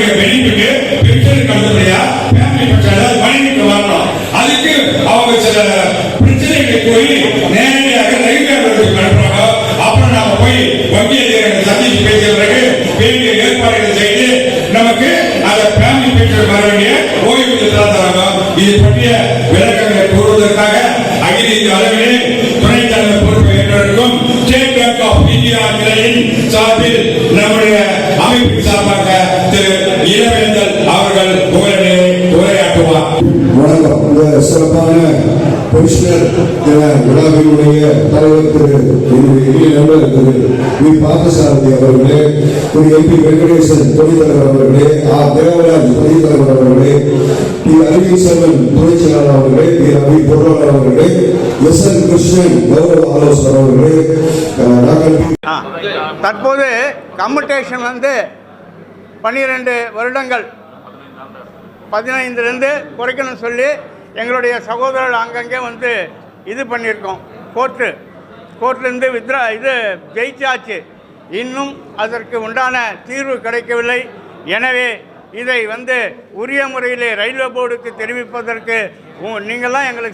அவருடைய வெளிப்புக்கு பென்ஷனுக்கு அடுத்தபடியா family pension மனைவிக்கு வரணும். அதுக்கு அவங்க சில பிரச்சனைகளை போய் நேரடியாக ரயில்வே அலுவலகத்துக்கு அனுப்புறாங்க. அப்புறம் நாம போய் வங்கி அதிகாரிகளை சந்திச்சு பேசிய பிறகு வேண்டிய ஏற்பாடுகளை செய்து நமக்கு அந்த ஃபேமிலி பென்ஷன் வர வேண்டிய ஓய்வு தராங்க. இது பற்றிய விளக்கங்களை கூறுவதற்காக அகில இந்திய அளவிலே துணைத் தலைவர் பொறுப்பை ஏற்றிருக்கும் ஸ்டேட் பேங்க் ஆஃப் இந்தியா கிளையின் சார்பில் நம்முடைய அமைப்பின் சார்பாக திரு இளவேந்தல் அவர்கள் உங்களிடையே உரையாற்றுவார். வணக்கம். இந்த சிறப்பான பென்ஷனர் தின விழாவினுடைய தலைவர் திரு நண்பர் திரு வி பார்த்தசாரதி அவர்களே, திரு எம்பி வெங்கடேசன் துணைத் தலைவர் அவர்களே, ஆர் தேவராஜ் துணைத் தலைவர் அவர்களே, டி அரிசெல்வன் துணைச் செயலாளர் அவர்களே, டி ரவி பொருளாளர் அவர்களே, எஸ் என் கிருஷ்ணன் கௌரவ ஆலோசகர் அவர்களே, தற்போது கம்யூட்டேஷன் 12 வருடங்கள் 15 குறைக்கணும் சொல்லி எங்களுடைய சகோதரர்கள் அங்கங்கே இது பண்ணியிருக்கோம். கோர்ட்லேருந்து ஜெயிச்சாச்சு. இன்னும் அதற்கு உண்டான தீர்வு கிடைக்கவில்லை. எனவே இதை உரிய முறையிலே ரயில்வே போர்டுக்கு தெரிவிப்பதற்கு நீங்கள்லாம் எங்களுக்கு